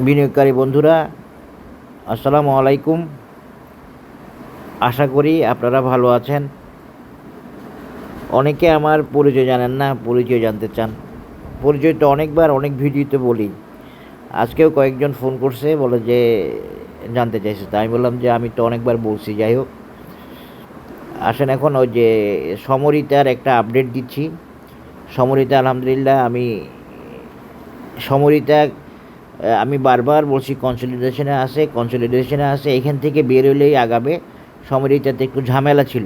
বিনিয়োগকারী বন্ধুরা, আসসালামু আলাইকুম। আশা করি আপনারা ভালো আছেন। অনেকে আমার পরিচয় জানেন না, পরিচয় জানতে চান। পরিচয় তো অনেকবার অনেক ভিডিওতে বলি। আজকেও কয়েকজন ফোন করছে, বলে যে জানতে চাইছে। তাই আমি বললাম যে আমি তো অনেকবার বলছি। যাই হোক, আসেন এখন ওই যে সমরিতার একটা আপডেট দিচ্ছি। সমরিতা আলহামদুলিল্লাহ, সমরিতা আমি বারবার বলছি কনসলিডেশনে আছে, এখান থেকে বের হলেই আগাবে। সমরিতাতে একটু ঝামেলা ছিল,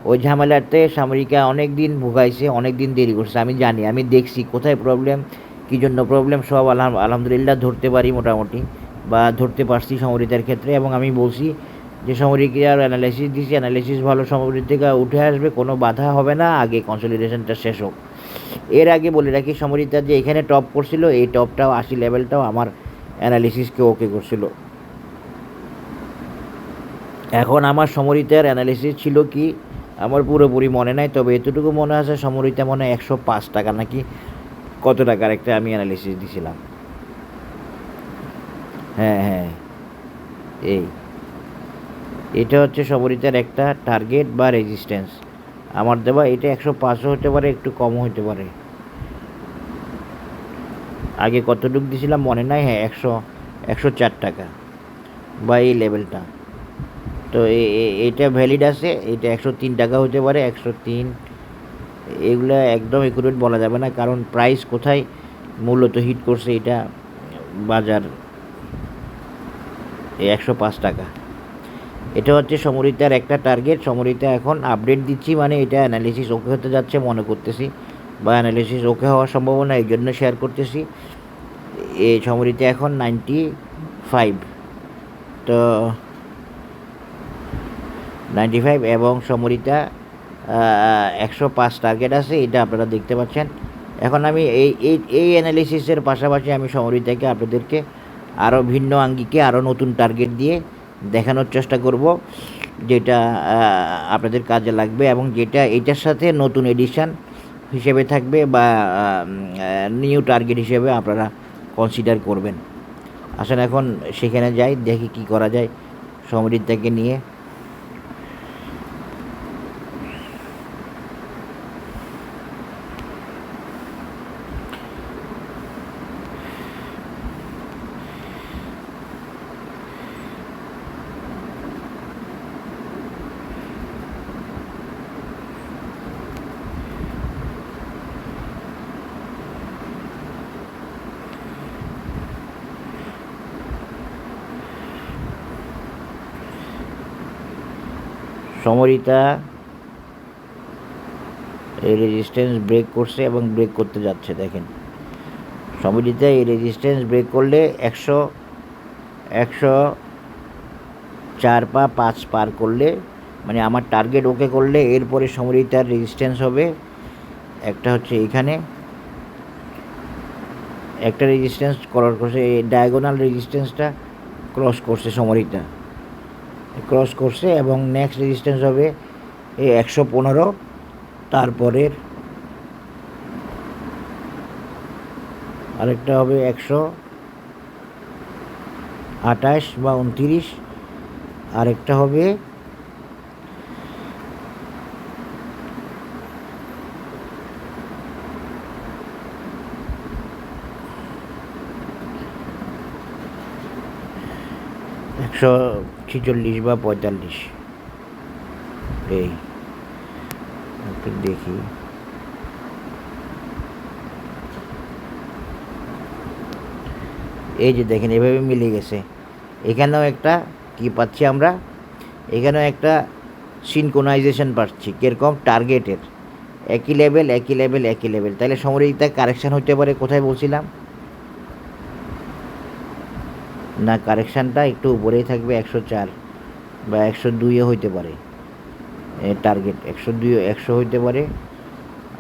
ওই ঝামেলাতে সামরিকা অনেক দিন ভোগাইছে, অনেক দিন দেরি করছে। আমি জানি, আমি দেখছি কোথায় প্রবলেম, কী জন্য প্রবলেম, সব আলহামদুলিল্লাহ ধরতে পারি মোটামুটি, বা ধরতে পারছি সমরিতার ক্ষেত্রে। এবং আমি বলছি যে সমরিকার অ্যানালাইসিস দিছি, অ্যানালাইসিস ভালো, সমরিকা উঠে আসবে, কোনো বাধা হবে না, আগে কনসলিডেশনটা শেষ হোক। এর আগে বলে রাখি, সমরিতা যে এখানে টপ করছিল, এই টপটাও 80 লেভেলটাও আমার অ্যানালিসিসকে ওকে করছিল। এখন আমার সমরিতার অ্যানালিসিস ছিল কি আমার পুরোপুরি মনে নাই, তবে এতটুকু মনে আছে সমরিতা মনে হয় 105 টাকা নাকি কত টাকার একটা আমি অ্যানালিসিস দিছিলাম। হ্যাঁ, এটা হচ্ছে সমরিতার একটা টার্গেট বা রেজিস্ট্যান্স আমার দেওয়া। এটা 105ও হতে পারে, একটু কমও হতে পারে। আগে কতটুকু দিয়েছিলাম মনে নাই। হ্যাঁ, 104 টাকা বা এই লেভেলটা। তো এইটা ভ্যালিড আছে। এটা 103 টাকা হতে পারে, 103। এগুলো একদম একুরেট বলা যাবে না, কারণ প্রাইস কোথায় মূলত হিট করছে এটা বাজার। 105 টাকা এটা হচ্ছে সমরিতার একটা টার্গেট। সমরিতা এখন আপডেট দিচ্ছি, মানে এটা অ্যানালিসিস ওকে হতে যাচ্ছে মনে করতেছি, বা অ্যানালিসিস ওকে হওয়ার সম্ভাবনা, এই জন্য শেয়ার করতেছি। এই সমরিতা এখন 95, তো 95 এবং সমরিতা 105 টার্গেট আছে, এটা আপনারা দেখতে পাচ্ছেন। এখন আমি এই অ্যানালিসিসের পাশাপাশি আমি সমরিতাকে আপনাদেরকে আরও ভিন্ন আঙ্গিকে আরও নতুন টার্গেট দিয়ে দেখানোর চেষ্টা করব, যেটা আপনাদের কাজে লাগবে এবং যেটা এটার সাথে নতুন এডিশন হিসেবে থাকবে, বা নিউ টার্গেট হিসেবে আপনারা কনসিডার করবেন। আসলে এখন সেখানে যাই, দেখি কি করা যায় সমরিতাকে নিয়ে। সমরিতা এই রেজিস্ট্যান্স ব্রেক করছে এবং ব্রেক করতে যাচ্ছে। দেখেন, সমরিতা এই রেজিস্ট্যান্স ব্রেক করলে 104 পা 5 পার করলে, মানে আমার টার্গেট ওকে করলে, এরপরে সমরিতার রেজিস্ট্যান্স হবে একটা হচ্ছে এখানে একটা রেজিস্ট্যান্স করার করছে, এই ডায়াগোনাল রেজিস্ট্যান্সটা ক্রস করছে সমরিতা, ক্রস করছে, এবং নেক্সট রেজিস্ট্যান্স হবে এই 115। তারপরের আরেকটা হবে 128 বা 29, আরেকটা হবে 146 বা 45। এই একটু দেখি, এই যে দেখেন এভাবে মিলে গেছে। এখানেও একটা কি পাচ্ছি আমরা, এখানেও একটা সিনক্রোনাইজেশন পাচ্ছি, কীরকম টার্গেটের একই লেভেল একই লেভেল একই লেভেল। তাহলে সমরিতা কারেকশান হতে পারে, কোথায় বলছিলাম না, কারেকশানটা একটু উপরেই থাকবে, 104 বা 102ও হইতে পারে। টার্গেট 102, 100 হইতে পারে।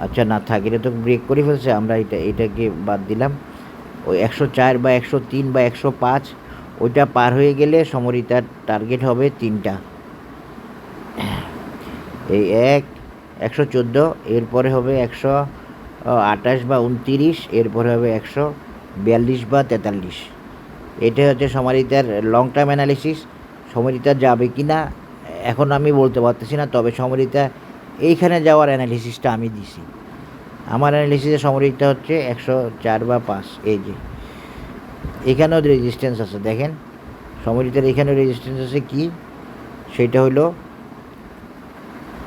আচ্ছা, না থাকে, এটা তো ব্রেক করে ফেলছে, আমরা এটাকে বাদ দিলাম। ওই 104 বা 103 বা 105 ওইটা পার হয়ে গেলে সমরিতার টার্গেট হবে 3টা, এই 114, এরপরে হবে 128 বা 29, এরপরে হবে 142 বা 43। এটা হচ্ছে সমারিতার লং টার্ম অ্যানালিসিস। সমারিতা যাবে কি না এখন আমি বলতে পারতেছি না, তবে সমারিতা এইখানে যাওয়ার অ্যানালিসিসটা আমি দিছি। আমার অ্যানালিসিসে সমারিতা হচ্ছে 104 বা 5। এই যে এখানেও রেজিস্ট্যান্স আছে, দেখেন সমারিতার এখানেও রেজিস্ট্যান্স আছে কি, সেটা হলো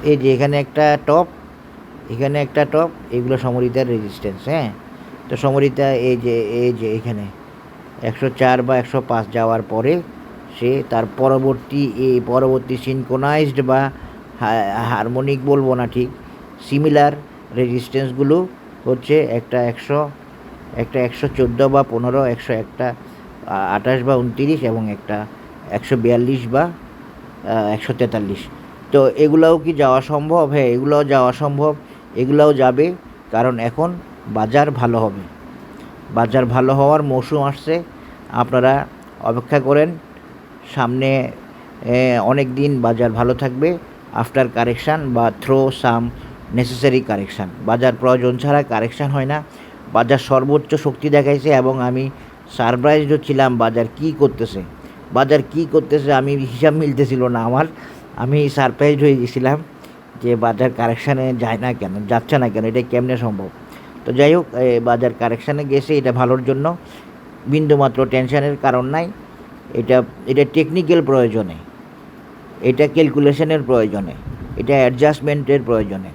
এই যে এখানে একটা টপ, এখানে একটা টপ, এগুলো সমারিতার রেজিস্ট্যান্স। হ্যাঁ, তো সমারিতা এই যে এখানে 104 বা 105 যাওয়ার পরে সে তার পরবর্তী সিনক্রোনাইজড বা হারমোনিক বলবো না, ঠিক সিমিলার রেজিস্ট্যান্সগুলো হচ্ছে একটা 114 বা 15, 101টা 28 বা 29 এবং একটা 142 বা 143। তো এগুলাও কি যাওয়া সম্ভব? হ্যাঁ, এগুলাও যাওয়া সম্ভব, এগুলাও যাবে, কারণ এখন বাজার ভালো হবে। বাজার ভালো হওয়ার মৌসুম আসছে, আপনারা অপেক্ষা করেন। সামনে অনেক দিন বাজার ভালো থাকবে আফটার কারেকশান বা থ্রো সাম নেসেসারি কারেকশান। বাজার প্রয়োজন ছাড়া কারেকশান হয় না। বাজার সর্বোচ্চ শক্তি দেখাইছে এবং আমি সারপ্রাইজড ছিলাম বাজার কী করতেছে আমি হিসাব মিলতেছিল না আমার। আমি সারপ্রাইজড হয়ে গেছিলাম যে বাজার কারেকশানে যাচ্ছে না কেন, এটা কেমনে সম্ভব। তো যাই হোক, বাজার কারেকশানে গেছে, এটা ভালোর জন্য, বিন্দুমাত্র টেনশনের কারণ নাই। এটা টেকনিক্যাল প্রয়োজনে, এটা ক্যালকুলেশনের প্রয়োজনে, এটা অ্যাডজাস্টমেন্টের প্রয়োজনে।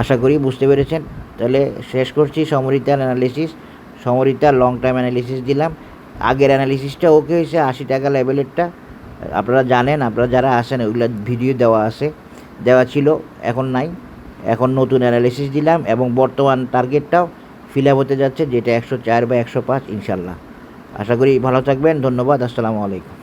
আশা করি বুঝতে পেরেছেন। তাহলে শেষ করছি সমরিতার অ্যানালিসিস। সমরিতার লং টাইম অ্যানালিসিস দিলাম। আগের অ্যানালিসিসটা ওকে হয়েছে 80 টাকা লেভেলেরটা, আপনারা জানেন, আপনারা যারা আসেন ওইগুলো ভিডিও দেওয়া ছিল, এখন নাই। এখন নতুন অ্যানালিসিস দিলাম এবং বর্তমান টার্গেটটাও ফিল আপ হতে যাচ্ছে, যেটা 104 বা 105 ইনশাল্লাহ। আশা করি ভালো থাকবেন। ধন্যবাদ। আসসালামু আলাইকুম।